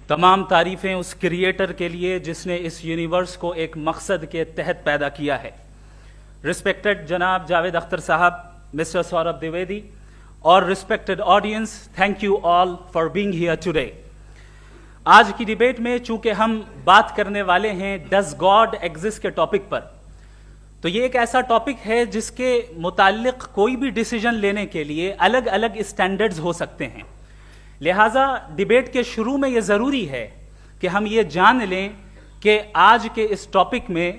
تمام تعریفیں اس کریٹر کے لیے جس نے اس یونیورس کو ایک مقصد کے تحت پیدا کیا ہے. رسپیکٹڈ جناب جاوید اختر صاحب, مسٹر سوربھ دیویدی اور respected audience, thank you all for being here today. آج کی ڈیبیٹ میں چونکہ ہم بات کرنے والے ہیں ڈز گاڈ ایگزسٹ کے ٹاپک پر, تو یہ ایک ایسا ٹاپک ہے جس کے متعلق کوئی بھی ڈیسیجن لینے کے لیے الگ الگ اسٹینڈرڈز ہو سکتے ہیں. لہٰذا ڈیبیٹ کے شروع میں یہ ضروری ہے کہ ہم یہ جان لیں کہ آج کے اس ٹاپک میں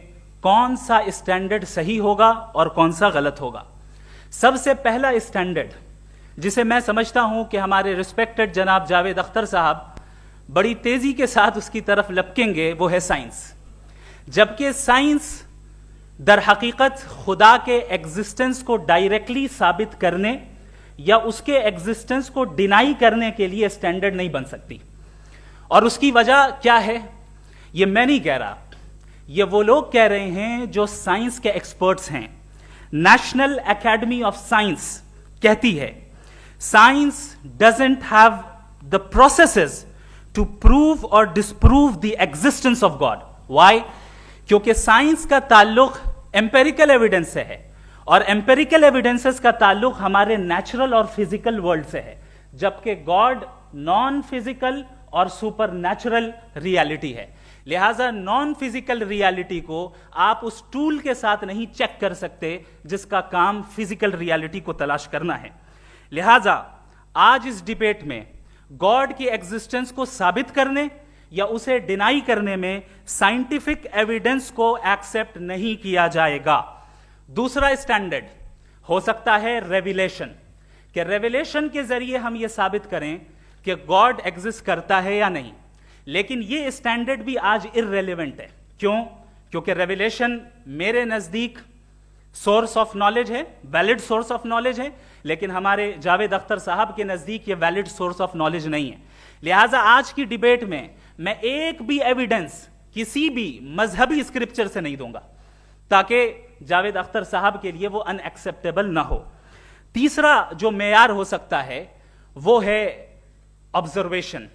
کون سا اسٹینڈرڈ صحیح ہوگا اور کون سا غلط ہوگا. سب سے پہلا اسٹینڈرڈ جسے میں سمجھتا ہوں کہ ہمارے رسپیکٹڈ جناب جاوید اختر صاحب بڑی تیزی کے ساتھ اس کی طرف لپکیں گے, وہ ہے سائنس. جبکہ سائنس در حقیقت خدا کے ایگزسٹنس کو ڈائریکٹلی ثابت کرنے یا اس کے ایگزسٹنس کو ڈینائی کرنے کے لیے اسٹینڈرڈ نہیں بن سکتی. اور اس کی وجہ کیا ہے یہ میں نہیں کہہ رہا, یہ وہ لوگ کہہ رہے ہیں جو سائنس کے ایکسپرٹس ہیں. نیشنل اکیڈمی آف سائنس کہتی ہے science doesn't have the processes to prove اور disprove the existence of God. Why? کیونکہ سائنس کا تعلق ایمپیریکل ایویڈنس سے ہے, اور ایمپیریکل ایویڈنسز کا تعلق ہمارے نیچرل اور فزیکل ورلڈ سے ہے, جبکہ گاڈ نان فزیکل اور سپر نیچرل ریالٹی ہے. لہٰذا نان فزیکل ریالٹی کو آپ اس ٹول کے ساتھ نہیں چیک کر سکتے جس کا کام فزیکل ریالٹی کو تلاش کرنا ہے. لہٰذا آج اس ڈیبیٹ میں گاڈ کی ایگزسٹنس کو ثابت کرنے یا اسے ڈینائی کرنے میں سائنٹیفک ایویڈنس کو ایکسپٹ نہیں کیا جائے گا. دوسرا اسٹینڈرڈ ہو سکتا ہے ریویلیشن, کہ ریویلیشن کے ذریعے ہم یہ ثابت کریں کہ گاڈ ایگزسٹ کرتا ہے یا نہیں. لیکن یہ اسٹینڈرڈ بھی آج ارریلیونٹ ہے. کیوں؟ کیونکہ ریویلیشن میرے نزدیک سورس آف نالج ہے, ویلڈ سورس آف نالج ہے, لیکن ہمارے جاوید اختر صاحب کے نزدیک یہ ویلڈ سورس آف نالج نہیں ہے. لہٰذا آج کی ڈیبیٹ میں ایک بھی ایویڈنس کسی بھی مذہبی اسکرپچر سے نہیں دوں گا تاکہ جاوید اختر صاحب کے لیے وہ ان ایکسیپٹیبل نہ ہو. تیسرا جو معیار ہو سکتا ہے وہ ہے آبزرویشن,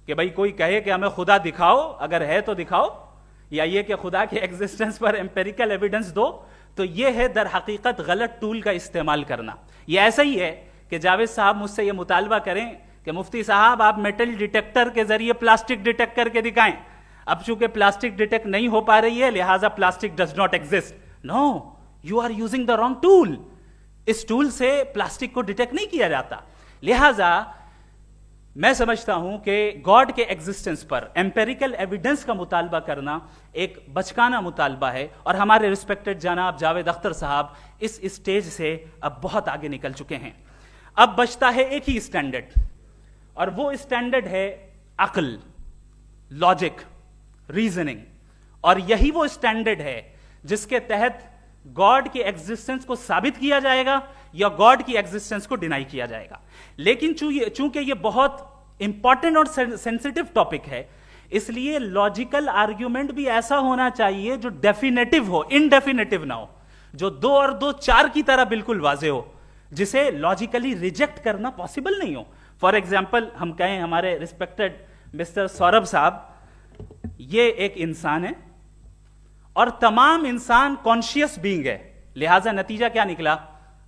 کہ بھائی کوئی کہے کہ ہمیں خدا دکھاؤ, اگر ہے تو دکھاؤ, یا یہ کہ خدا کے ایگزسٹنس پر ایمپیریکل ایویڈنس دو, تو یہ ہے در حقیقت غلط ٹول کا استعمال کرنا. یہ ایسا ہی ہے کہ جاوید صاحب مجھ سے یہ مطالبہ کریں کہ مفتی صاحب آپ میٹل ڈیٹیکٹر کے ذریعے پلاسٹک ڈیٹیکٹ کر کے دکھائیں. اب چونکہ پلاسٹک ڈیٹیکٹ نہیں ہو پا رہی ہے لہٰذا plastic does not exist. No, you are using the wrong tool. اس ٹول سے پلاسٹک کو ڈیٹیکٹ نہیں کیا جاتا. لہٰذا میں سمجھتا ہوں کہ گاڈ کے ایگزسٹنس پر ایمپیریکل ایویڈنس کا مطالبہ کرنا ایک بچکانہ مطالبہ ہے, اور ہمارے رسپیکٹڈ جناب جاوید اختر صاحب اس اسٹیج سے اب بہت آگے نکل چکے ہیں. اب بچتا ہے ایک ہی اسٹینڈرڈ, اور وہ اسٹینڈرڈ ہے عقل, لاجک, ریزننگ. اور یہی وہ اسٹینڈرڈ ہے جس کے تحت گاڈ کی ایگزسٹنس کو ثابت کیا جائے گا یا گاڈ کی ایگزسٹنس کو ڈینائی کیا جائے گا. لیکن چونکہ یہ بہت امپورٹنٹ اور سینسٹیو ٹاپک ہے, اس لیے لاجیکل آرگیومنٹ بھی ایسا ہونا چاہیے جو ڈیفینیٹو ہو, انڈیفینیٹو نہ ہو, جو 2 اور 2 4 کی طرح بالکل واضح ہو, جسے لاجیکلی ریجیکٹ کرنا پاسبل نہیں ہو. فار ایگزامپل ہم کہیں ہمارے رسپیکٹڈ مسٹر سوربھ صاحب یہ ایک انسان ہے اور تمام انسان کانشیس بینگ ہے, لہٰذا نتیجہ کیا نکلا,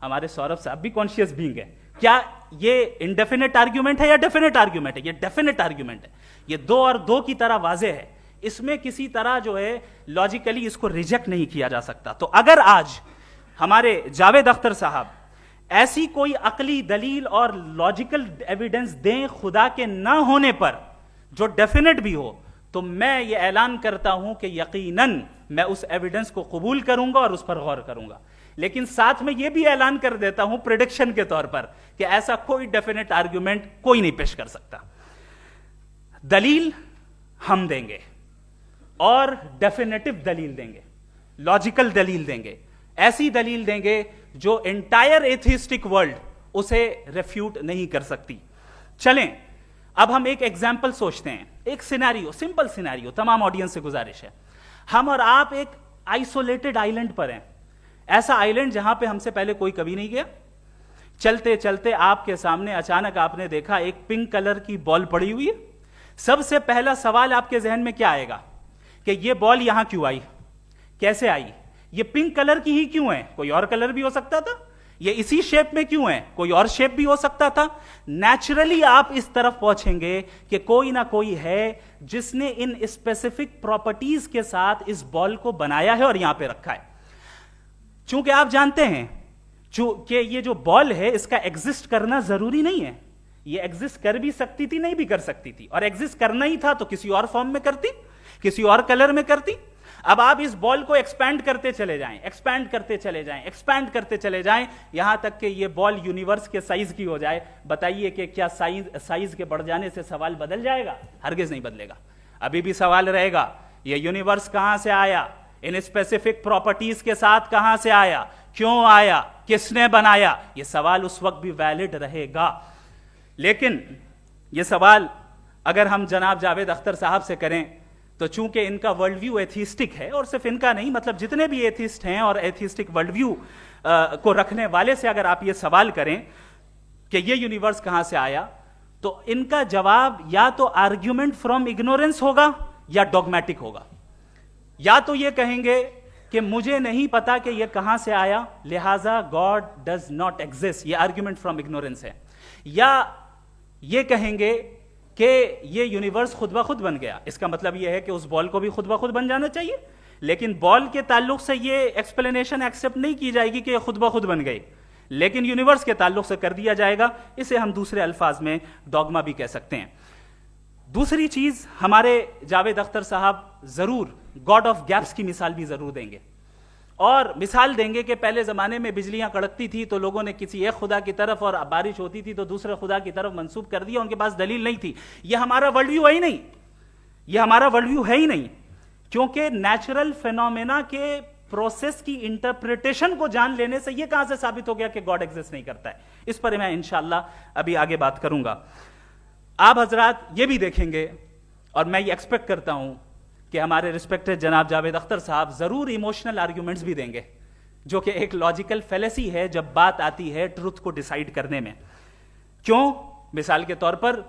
ہمارے سوربھ صاحب بھی کانشیس بینگ ہے. کیا یہ انڈیفینٹ آرگیومنٹ ہے یا ڈیفینٹ آرگیومنٹ ہے؟ یہ ڈیفینٹ آرگیومنٹ ہے. یہ 2 اور 2 کی طرح واضح ہے, اس میں کسی طرح جو ہے لاجیکلی اس کو ریجیکٹ نہیں کیا جا سکتا. تو اگر آج ہمارے جاوید اختر صاحب ایسی کوئی عقلی دلیل اور لاجیکل ایویڈنس دیں خدا کے نہ ہونے پر جو ڈیفینٹ بھی ہو, تو میں یہ اعلان کرتا ہوں کہ یقیناً میں اس ایویڈنس کو قبول کروں گا اور اس پر غور کروں گا. لیکن ساتھ میں یہ بھی اعلان کر دیتا ہوں پریڈکشن کے طور پر کہ ایسا کوئی ڈیفینٹ آرگیومنٹ کوئی نہیں پیش کر سکتا. دلیل ہم دیں گے اور ڈیفینیٹو دلیل دیں گے, لاجیکل دلیل دیں گے, ایسی دلیل دیں گے جو انٹائر ایتھیسٹک ورلڈ اسے ریفیوٹ نہیں کر سکتی. چلیں اب ہم ایک ایگزامپل سوچتے ہیں, ایک سینیریو, سمپل سینیریو, تمام آڈینس سے گزارش ہے, ہم اور آپ ایک آئسولیٹڈ آئیلینڈ پر ہیں, ایسا آئیلینڈ جہاں پہ ہم سے پہلے کوئی کبھی نہیں گیا. چلتے چلتے آپ کے سامنے اچانک آپ نے دیکھا ایک پنک کلر کی بال پڑی ہوئی ہے, سب سے پہلا سوال آپ کے ذہن میں کیا آئے گا کہ یہ بال یہاں کیوں آئی, کیسے آئی, یہ پنک کلر کی ہی کیوں ہے, کوئی اور کلر بھی ہو سکتا تھا, یہ اسی شیپ میں کیوں ہے, کوئی اور شیپ بھی ہو سکتا تھا. نیچرلی آپ اس طرف پہنچیں گے کہ کوئی نہ کوئی ہے جس نے ان اسپیسیفک پراپرٹیز کے ساتھ اس بال کو بنایا ہے اور یہاں پہ رکھا ہے. چونکہ آپ جانتے ہیں کہ یہ جو بال ہے اس کا ایگزسٹ کرنا ضروری نہیں ہے, یہ ایگزسٹ کر بھی سکتی تھی, نہیں بھی کر سکتی تھی, اور ایگزسٹ کرنا ہی تھا تو کسی اور فارم میں کرتی, کسی اور کلر میں کرتی. اب آپ اس بال کو ایکسپینڈ کرتے چلے جائیں, ایکسپینڈ کرتے چلے جائیں, ایکسپینڈ کرتے چلے جائیں, یہاں تک کہ یہ بال یونیورس کے سائز کی ہو جائے. بتائیے کہ کیا سائز کے بڑھ جانے سے سوال بدل جائے گا؟ ہرگز نہیں بدلے گا. ابھی بھی سوال رہے گا یہ یونیورس کہاں سے آیا, ان اسپیسیفک پراپرٹیز کے ساتھ کہاں سے آیا, کیوں آیا, کس نے بنایا. یہ سوال اس وقت بھی ویلڈ رہے گا. لیکن یہ سوال اگر ہم جناب جاوید اختر صاحب سے کریں تو چونکہ ان کا ورلڈ ویو ایتھیسٹک ہے, اور صرف ان کا نہیں, مطلب جتنے بھی ایتھیسٹ ہیں اور ایتھیسٹک ورلڈ ویو کو رکھنے والے سے اگر آپ یہ سوال کریں کہ یہ یونیورس کہاں سے آیا, تو ان کا جواب یا تو آرگیومنٹ فرام اگنورنس ہوگا یا ڈوگمیٹک ہوگا. یا تو یہ کہیں گے کہ مجھے نہیں پتا کہ یہ کہاں سے آیا, لہذا گاڈ ڈز ناٹ ایگزسٹ, یہ آرگیومنٹ فرام اگنورنس ہے. یا یہ کہیں گے کہ یہ یونیورس خود بخود بن گیا, اس کا مطلب یہ ہے کہ اس بال کو بھی خود بخود بن جانا چاہیے, لیکن بال کے تعلق سے یہ ایکسپلینیشن ایکسپٹ نہیں کی جائے گی کہ یہ خود بخود بن گئی, لیکن یونیورس کے تعلق سے کر دیا جائے گا. اسے ہم دوسرے الفاظ میں ڈوگما بھی کہہ سکتے ہیں. دوسری چیز, ہمارے جاوید اختر صاحب ضرور گاڈ آف گیپس کی مثال بھی ضرور دیں گے, اور مثال دیں گے کہ پہلے زمانے میں بجلیاں کڑکتی تھی تو لوگوں نے کسی ایک خدا کی طرف, اور بارش ہوتی تھی تو دوسرے خدا کی طرف منسوب کر دیا, ان کے پاس دلیل نہیں تھی. یہ ہمارا ورلڈ ویو ہے ہی نہیں, یہ ہمارا ورلڈ ویو ہے ہی نہیں, کیونکہ نیچرل فینومینا کے پروسیس کی انٹرپریٹیشن کو جان لینے سے یہ کہاں سے ثابت ہو گیا کہ گاڈ ایگزسٹ نہیں کرتا ہے. اس پر میں انشاءاللہ ابھی آگے بات کروں گا. آپ حضرات یہ بھی دیکھیں گے, اور میں یہ ایکسپیکٹ کرتا ہوں کہ ہمارے ریسپیکٹڈ جناب جاوید اختر صاحب ضرور ایموشنل آرگیومنٹس بھی دیں گے, جو کہ ایک لاجیکل فیلیسی ہے جب بات آتی ہے ٹروتھ کو ڈیسائیڈ کرنے میں. کیوں؟ مثال کے طور پر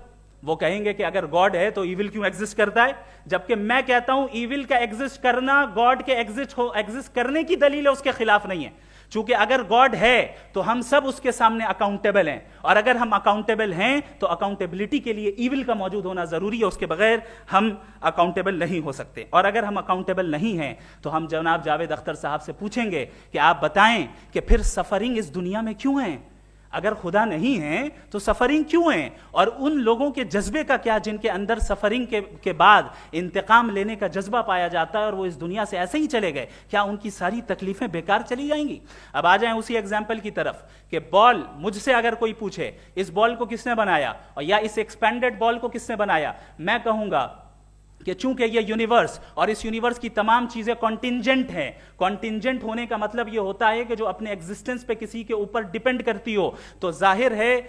وہ کہیں گے کہ اگر گاڈ ہے تو ایول کیوں ایگزسٹ کرتا ہے, جبکہ میں کہتا ہوں ایول کا ایگزسٹ کرنا گاڈ کے ایگزسٹ کرنے کی دلیل ہے, اس کے خلاف نہیں ہے. چونکہ اگر گاڈ ہے تو ہم سب اس کے سامنے اکاؤنٹیبل ہیں, اور اگر ہم اکاؤنٹیبل ہیں تو اکاؤنٹیبلٹی کے لیے ایول کا موجود ہونا ضروری ہے, اس کے بغیر ہم اکاؤنٹیبل نہیں ہو سکتے. اور اگر ہم اکاؤنٹیبل نہیں ہیں تو ہم جناب جاوید اختر صاحب سے پوچھیں گے کہ آپ بتائیں کہ پھر سفرنگ اس دنیا میں کیوں ہیں؟ اگر خدا نہیں ہے تو سفرنگ کیوں ہیں؟ اور ان لوگوں کے جذبے کا کیا جن کے اندر سفرنگ کے بعد انتقام لینے کا جذبہ پایا جاتا ہے اور وہ اس دنیا سے ایسے ہی چلے گئے, کیا ان کی ساری تکلیفیں بیکار چلی جائیں گی؟ اب آ جائیں اسی ایگزامپل کی طرف کہ بال, مجھ سے اگر کوئی پوچھے اس بال کو کس نے بنایا, اور یا اس ایکسپینڈڈ بال کو کس نے بنایا, میں کہوں گا کہ چونکہ یہ یونیورس اور اس یونیورس کی تمام چیزیں کانٹینجنٹ ہیں. کانٹینجنٹ ہونے کا مطلب یہ ہوتا ہے کہ جو اپنے ایگزسٹنس پہ کسی کے اوپر ڈیپینڈ کرتی ہو, تو ظاہر ہے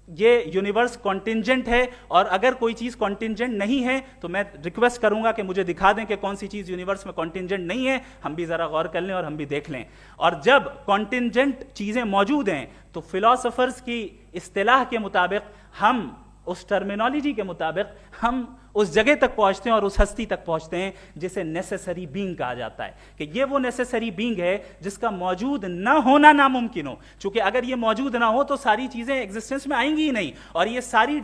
یہ یونیورس کانٹینجنٹ ہے. اور اگر کوئی چیز کانٹینجنٹ نہیں ہے تو میں ریکویسٹ کروں گا کہ مجھے دکھا دیں کہ کون سی چیز یونیورس میں کانٹینجنٹ نہیں ہے, ہم بھی ذرا غور کر لیں اور ہم بھی دیکھ لیں. اور جب کانٹینجنٹ چیزیں موجود ہیں تو فلاسفرز کی اصطلاح کے مطابق, ہم اس ٹرمینالوجی کے مطابق ہم اس جگہ تک پہنچتے ہیں اور اس ہستی تک پہنچتے ہیں جسے نیسیسری بینگ کہا جاتا ہے, کہ یہ وہ نیسیسری بینگ ہے جس کا موجود نہ ہونا ناممکن ہو. چونکہ اگر یہ موجود نہ ہو تو ساری چیزیں ایگزسٹنس میں آئیں گی ہی نہیں, اور یہ ساری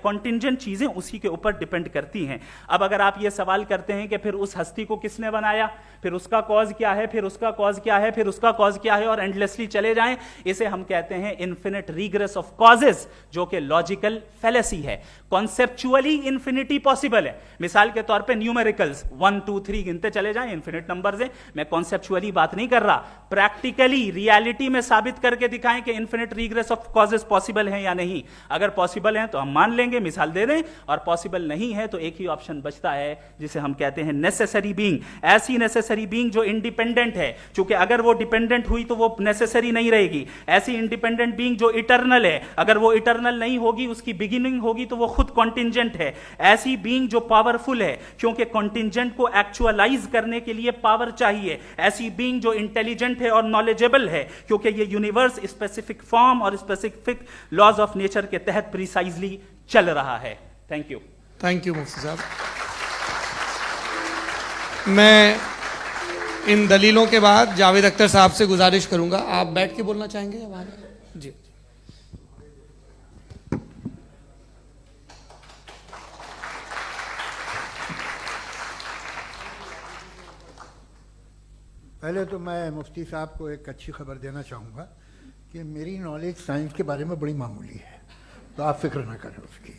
کانٹینجنٹ چیزیں اسی کے اوپر ڈیپینڈ کرتی ہیں. اب اگر آپ یہ سوال کرتے ہیں کہ پھر اس ہستی کو کس نے بنایا, پھر اس کا کاز کیا ہے, پھر اس کا کاز کیا ہے, پھر اس کا کاز کیا ہے, اور اینڈلیسلی چلے جائیں, اسے ہم کہتے ہیں انفینٹ ریگریس آف کازز, جو کہ لاجیکل فیلیسی ہے. کانسیپچولی انفینٹی پاسبل ہے. مثال کے طور پہ نیومیریکلز 1 2 3 گنتے چلے جائیں, انفینٹ نمبرز ہیں. میں کانسیپچولی بات نہیں کر رہا, پریکٹیکلی ریالٹی میں ثابت کر کے دکھائیں کہ infinite regress of causes possible ہیں یا نہیں. اگر پاسبل ہیں تو ہم مان لیں گے, مثال دے دیں, اور پاسبل نہیں ہے تو ایک ہی آپشن بچتا ہے جسے ہم کہتے ہیں نیسیسری بینگ. ایسی نیسیسری بینگ جو انڈیپینڈنٹ ہے, چونکہ اگر وہ ڈیپینڈنٹ ہوئی تو وہ نیسیسری نہیں رہے گی. ایسی انڈیپینڈنٹ بینگ جو اٹرنل ہے, اگر وہ اٹرنل نہیں ہوگی, اس کی بگننگ ہوگی تو وہ خود کانٹینجنٹ ہے. ایسی بینگ جو پاورفل ہے, کیونکہ کانٹینجنٹ کو ایکچوالائز کرنے کے لیے پاور چاہیے. ایسی بینگ جو انٹیلیجنٹ ہے اور نالجیبل ہے, کیونکہ یہ یونیورس اسپیسیفک فارم اور اسپیسیفک لاز آف نیچر کے تحت پریسائزلی چل رہا ہے. Thank you. تھینک یو مفتی صاحب. میں ان دلیلوں کے بعد جاوید اختر صاحب سے گزارش کروں گا, آپ بیٹھ کے بولنا چاہیں گے یا وہاں؟ جی. پہلے تو میں مفتی صاحب کو ایک اچھی خبر دینا چاہوں گا کہ میری نالج سائنس کے بارے میں بڑی معمولی ہے, تو آپ فکر نہ کریں اس کی,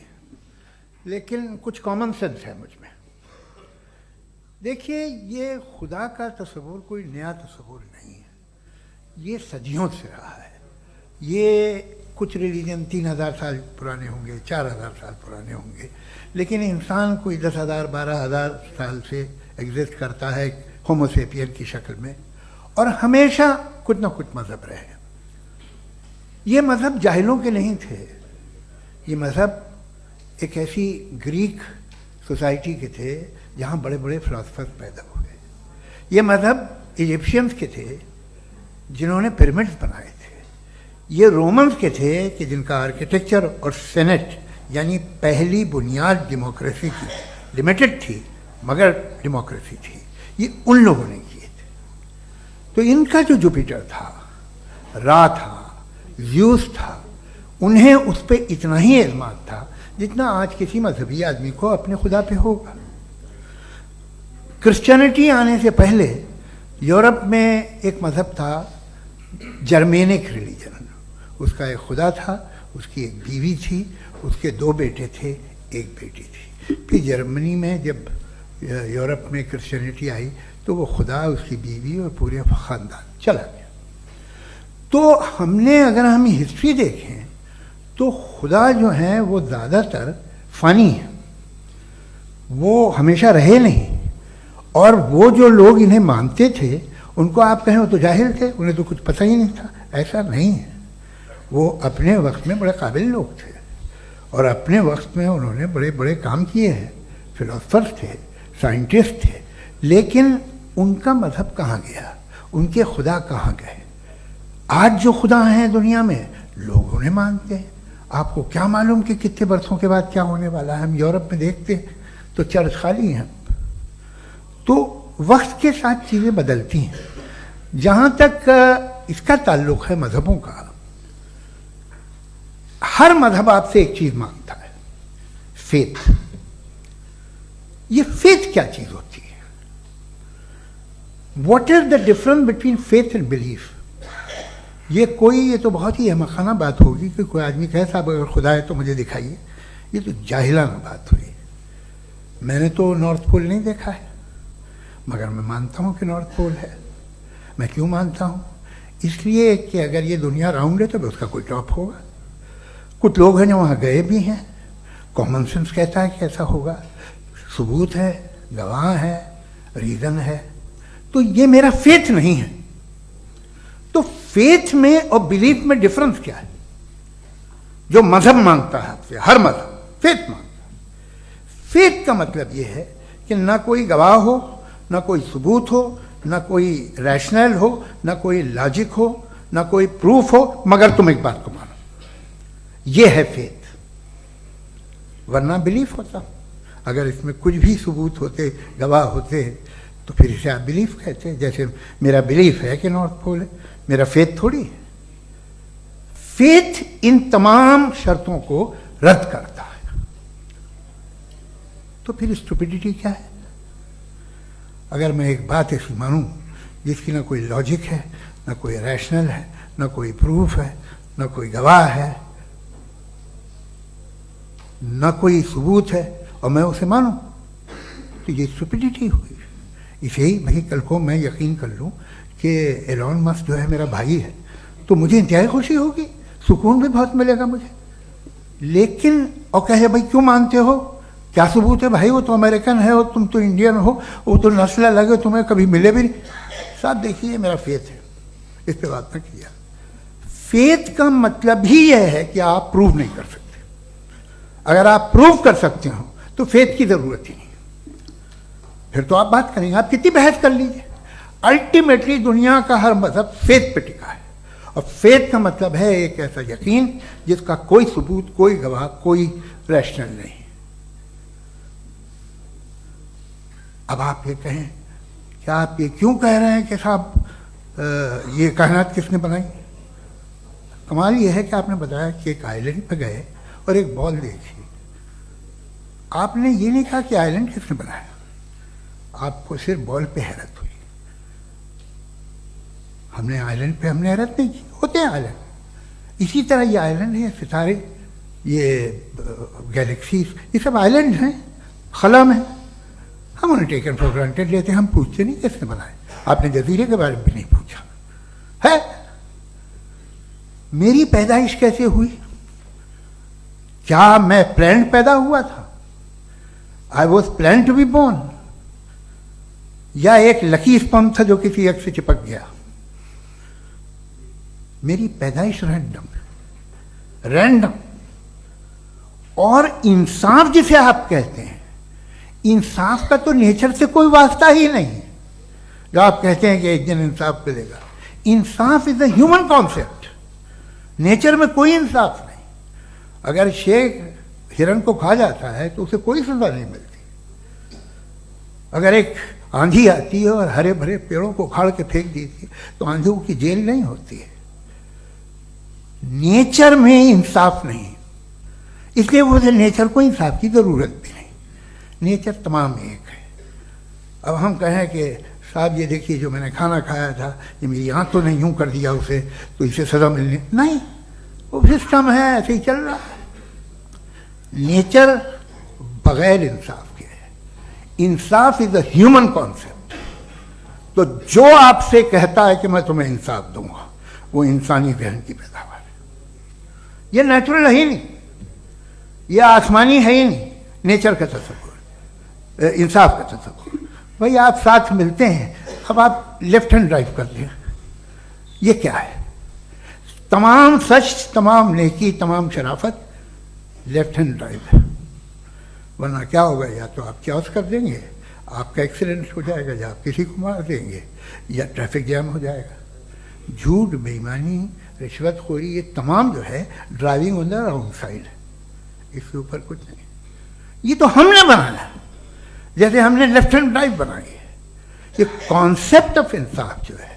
لیکن کچھ کامن سینس ہے مجھ میں. دیکھیے, یہ خدا کا تصور کوئی نیا تصور نہیں ہے, یہ صدیوں سے رہا ہے. یہ کچھ ریلیجن 3000 سال پرانے ہوں گے, 4000 سال پرانے ہوں گے, لیکن انسان کوئی 10,000 12,000 سال سے ایگزسٹ کرتا ہے ہومو سیپین کی شکل میں, اور ہمیشہ کچھ نہ کچھ مذہب رہے. یہ مذہب جاہلوں کے نہیں تھے, یہ مذہب ایک ایسی گریک سوسائٹی کے تھے جہاں بڑے بڑے فلاسفرز پیدا ہوئے. یہ مذہب ایجپشینز کے تھے جنہوں نے پیرامڈز بنائے تھے. یہ رومنز کے تھے کہ جن کا آرکیٹیکچر اور سینٹ یعنی پہلی بنیاد ڈیموکریسی کی لمیٹڈ تھی مگر ڈیموکریسی تھی, یہ ان لوگوں نے کیے تھے. تو ان کا جو جوپیٹر تھا, را تھا, زیوس تھا, انہیں اس پہ اتنا ہی اعتماد تھا جتنا آج کسی مذہبی آدمی کو اپنے خدا پہ ہوگا. کرسچینٹی آنے سے پہلے یورپ میں ایک مذہب تھا جرمینک ریلیجن. اس کا ایک خدا تھا, اس کی ایک بیوی تھی, اس کے 2 بیٹے تھے, ایک بیٹی تھی. پھر جرمنی میں جب یورپ میں کرسچینٹی آئی تو وہ خدا, اس کی بیوی اور پورے خاندان چلا گیا. تو ہم نے اگر ہم ہسٹری دیکھیں تو خدا جو ہیں وہ زیادہ تر فانی ہیں, وہ ہمیشہ رہے نہیں. اور وہ جو لوگ انہیں مانتے تھے ان کو آپ کہیں وہ تو جاہل تھے, انہیں تو کچھ پتہ ہی نہیں تھا. ایسا نہیں ہے, وہ اپنے وقت میں بڑے قابل لوگ تھے اور اپنے وقت میں انہوں نے بڑے بڑے کام کیے ہیں. فلاسفرز تھے, سائنٹسٹ تھے, لیکن ان کا مذہب کہاں گیا, ان کے خدا کہاں گئے؟ آج جو خدا ہیں دنیا میں لوگ انہیں مانتے ہیں. آپ کو کیا معلوم کہ کتنے برسوں کے بعد کیا ہونے والا ہے؟ ہم یورپ میں دیکھتے ہیں تو چرچ خالی ہیں. تو وقت کے ساتھ چیزیں بدلتی ہیں. جہاں تک اس کا تعلق ہے مذہبوں کا, ہر مذہب آپ سے ایک چیز مانگتا ہے, فیتھ. یہ فیتھ کیا چیز ہوتی ہے؟ What is the difference between faith and belief? یہ تو بہت ہی احمقانہ بات ہوگی کہ کوئی آدمی کہے صاحب اگر خدا ہے تو مجھے دکھائیے. یہ تو جاہلانہ بات ہوئی. میں نے تو نارتھ پول نہیں دیکھا ہے, مگر میں مانتا ہوں کہ نارتھ پول ہے. میں کیوں مانتا ہوں؟ اس لیے کہ اگر یہ دنیا راؤنڈ ہے تو اس کا کوئی ٹاپ ہوگا. کچھ لوگ ہیں جو وہاں گئے بھی ہیں, کامن سینس کہتا ہے کہ ایسا ہوگا, ثبوت ہے, گواہ ہے, ریزن ہے. تو یہ میرا فیتھ نہیں ہے. تو فیتھ میں اور بلیف میں ڈفرنس کیا ہے؟ جو مذہب مانگتا ہے آپ سے, ہر مذہب فیتھ مانگتا ہے. فیتھ کا مطلب یہ ہے کہ نہ کوئی گواہ ہو, نہ کوئی ثبوت ہو, نہ کوئی ریشنل ہو, نہ کوئی لاجک ہو, نہ کوئی پروف ہو, مگر تم ایک بات کو مانو. یہ ہے فیتھ. ورنہ بلیف ہوتا. اگر اس میں کچھ بھی ثبوت ہوتے, گواہ ہوتے, تو پھر اسے آپ بلیف کہتے. جیسے میرا بلیف ہے کہ نارتھ پول ہے, میرا فیتھ تھوڑی ہے. فیتھ ان تمام شرطوں کو رد کرتا ہے. تو پھر اسٹوپیڈیٹی کیا ہے؟ اگر میں ایک بات ایسی مانوں جس کی نہ کوئی لاجک ہے, نہ کوئی ریشنل ہے, نہ کوئی پروف ہے, نہ کوئی گواہ ہے, نہ کوئی ثبوت ہے, اور میں اسے مانوں, تو یہ اسٹوپیڈیٹی ہوئی. اسے ہی بھائی کل کو میں یقین کر لوں کہ ایلون مسک جو ہے میرا بھائی ہے تو مجھے انتہائی خوشی ہوگی, سکون بھی بہت ملے گا مجھے. لیکن اور کہے بھائی کیوں مانتے ہو, کیا ثبوت ہے؟ بھائی وہ تو امریکن ہے اور تم تو انڈین ہو, وہ تو نسل الگ ہے, تمہیں کبھی ملے بھی نہیں. صاحب دیکھیے میرا فیتھ ہے, اس پہ بات نہ کیا. فیتھ کا مطلب ہی یہ ہے کہ آپ پروو نہیں کر سکتے. اگر آپ پروو کر سکتے ہو تو فیتھ کی ضرورت ہی نہیں, پھر تو آپ بات کریں گے, آپ کتنی بحث کر لیجیے. الٹیمیٹلی دنیا کا ہر مذہب فیتھ پہ ٹکا ہے, اور فیتھ کا مطلب ہے ایک ایسا یقین جس کا کوئی ثبوت, کوئی گواہ, کوئی ریشنل نہیں. اب آپ یہ کہیں، کیا آپ یہ کیوں کہہ رہے ہیں کہ صاحب یہ کائنات کس نے بنائی؟ کمال یہ ہے کہ آپ نے بتایا کہ ایک آئلینڈ پہ گئے اور ایک بال دیکھی. آپ نے یہ نہیں کہا کہ آئلینڈ کس نے بنایا، آپ کو صرف بال پہ حیرت ہوئی. ہم نے آئلینڈ پہ ہم نے حیرت نہیں کی، ہوتے ہیں آئلینڈ. اسی طرح یہ آئلینڈ ہے، ستارے، یہ گیلیکسیز، یہ سب آئلینڈ ہیں خلا میں. ہم انہیں ٹیکن فار گرانٹیڈ لیتے ہیں، ہم پوچھتے نہیں کس نے بنائے. آپ نے جزیرے کے بارے میں بھی نہیں پوچھا ہے. میری پیدائش کیسے ہوئی؟ کیا میں پلانڈ پیدا ہوا تھا؟ I was planned to be born, یا ایک لکی اسپرم تھا جو کسی ایک سے چپک گیا؟ میری پیدائش رینڈم. اور انصاف جسے آپ کہتے ہیں، انصاف کا تو نیچر سے کوئی واسطہ ہی نہیں. جو آپ کہتے ہیں کہ ایک دن انصاف ملے گا، انصاف از اے ہیومن کانسیپٹ. نیچر میں کوئی انصاف نہیں. اگر شیر ہرن کو کھا جاتا ہے تو اسے کوئی سزا نہیں ملتی. اگر ایک آندھی آتی ہے اور ہرے بھرے پیڑوں کو اکھاڑ کے پھینک دیتی ہے تو آندھیوں کی جیل نہیں ہوتی ہے. نیچر میں انصاف نہیں، اس لیے وہ نیچر کو انصاف کی ضرورت بھی نہیں. نیچر تمام ایک ہے. اب ہم کہیں کہ صاحب یہ دیکھیے جو میں نے کھانا کھایا تھا یہ میری آنکھ تو نہیں یوں کر دیا اسے تو اسے سزا ملنی نہیں. وہ سسٹم ہے، ایسے ہی چل رہا ہے. نیچر بغیر انصاف کے ہے. انصاف از اے ہیومن کانسیپٹ. تو جو آپ سے کہتا ہے کہ میں تمہیں انصاف دوں گا وہ انسانی ذہن کی پیداوار ہے. یہ نیچرل ہے ہی نہیں، یہ آسمانی ہے ہی نہیں. نیچر کا تصور، انصاف کا تصور. بھائی آپ ساتھ ملتے ہیں، اب آپ لیفٹ ہینڈ ڈرائیو کر دیں، یہ کیا ہے؟ تمام سچ، تمام نیکی، تمام شرافت لیفٹ ہینڈ ڈرائیو ہے. ورنہ کیا ہوگا؟ یا تو آپ کیوس کر دیں گے، آپ کا ایکسیڈنٹ ہو جائے گا، یا آپ کسی کو مار دیں گے، یا ٹریفک جام ہو جائے گا. جھوٹ، بےایمانی، رشوت خوری، یہ تمام جو ہے driving on the wrong side. اس کے اوپر کچھ نہیں. یہ تو ہم نے بنایا، جیسے ہم نے لیفٹ ہینڈ ڈرائیو بنائی ہے. یہ کانسیپٹ آف انصاف جو ہے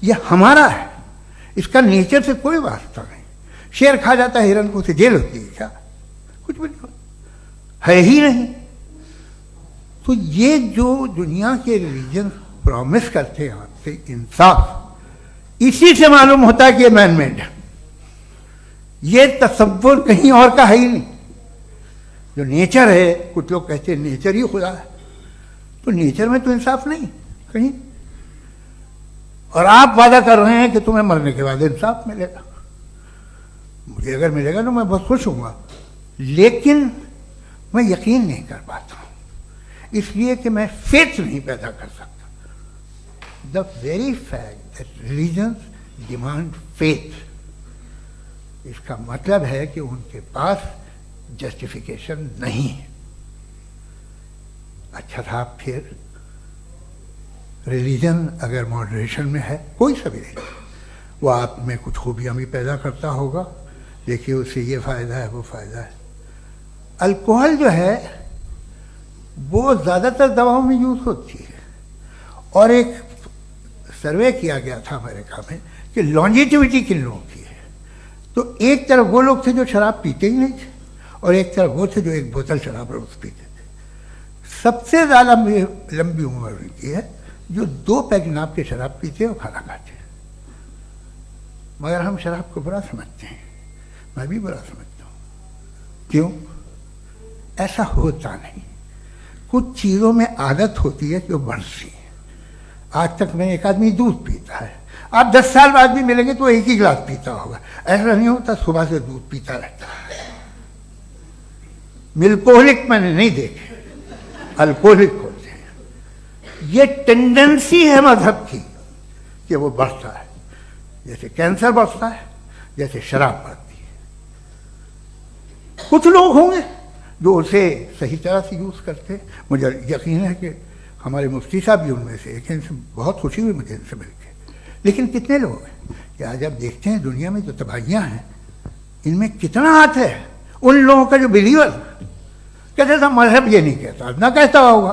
یہ ہمارا ہے، اس کا نیچر سے کوئی واسطہ نہیں. شیر کھا جاتا ہے ہرن کو، اسے جیل ہوتی ہے کیا؟ کچھ بھی نہیں ہے ہی نہیں. تو یہ جو دنیا کے ریلیجن پرومس کرتے ہیں آپ سے انصاف، اسی سے معلوم ہوتا ہے کہ یہ مین میڈ ہے. یہ تصور کہیں اور کا ہے ہی نہیں. جو نیچر ہے، کچھ لوگ کہتے ہیں نیچر ہی خدا ہے، تو نیچر میں تو انصاف نہیں کہیں. اور آپ وعدہ کر رہے ہیں کہ تمہیں مرنے کے بعد انصاف ملے گا. مجھے اگر ملے گا تو میں بہت خوش ہوں گا، لیکن میں یقین نہیں کر پاتا ہوں، اس لیے کہ میں فیتھ نہیں پیدا کر سکتا. The very fact that religions demand faith, اس کا مطلب ہے کہ ان کے پاس جسٹیفیکیشن نہیں ہے. اچھا تھا پھر ریلیجن اگر ماڈریشن میں ہے، کوئی سا بھی نہیں، وہ آپ میں کچھ خوبیاں بھی پیدا کرتا ہوگا. دیکھیے اس سے یہ فائدہ ہے، وہ فائدہ ہے. الکوہل جو ہے وہ زیادہ تر دواؤں میں یوز ہوتی ہے. اور ایک سروے کیا گیا تھا امریکہ میں کہ لانجیٹیوٹی کن لوگوں کی ہے. تو ایک طرف وہ لوگ تھے جو شراب پیتے ہی نہیں تھے، اور ایک طرف وہ تھے جو ایک بوتل شراب روز پیتے تھے. سب سے زیادہ لمبی عمر ان کی ہے جو 2 پیگ ناپ کے شراب پیتے اور کھانا کھاتے ہیں. مگر ہم شراب کو برا سمجھتے ہیں، میں بھی برا سمجھتا ہوں. کیوں؟ ایسا ہوتا نہیں. کچھ چیزوں میں عادت ہوتی ہے جو بڑھتی ہے. آج تک میں ایک آدمی دودھ پیتا ہے، آپ 10 سال بعد بھی ملیں گے تو ایک ہی گلاس پیتا ہوگا. ایسا نہیں ہوتا، صبح سے دودھ پیتا رہتا ہے. ملکوہلک میں نے نہیں دیکھے، الکوہلک ہوتے ہیں. یہ ٹینڈنسی ہے مذہب کی کہ وہ بڑھتا ہے، جیسے کینسر بڑھتا ہے، جیسے شراب بڑھتی ہے. کچھ لوگ ہوں گے جو اسے صحیح طرح سے یوز کرتے. مجھے یقین ہے کہ ہمارے مفتی صاحب بھی ان میں سے ایک ہیں. بہت خوشی ہوئی مجھے ان سے مل کے. لیکن کتنے لوگ ہیں کہ آج آپ دیکھتے ہیں دنیا میں جو تباہیاں ہیں ان میں کتنا ہاتھ ہے ان لوگوں کا جو بلیور. کہتے تھا مذہب یہ نہیں کہتا، نہ کہتا ہوگا.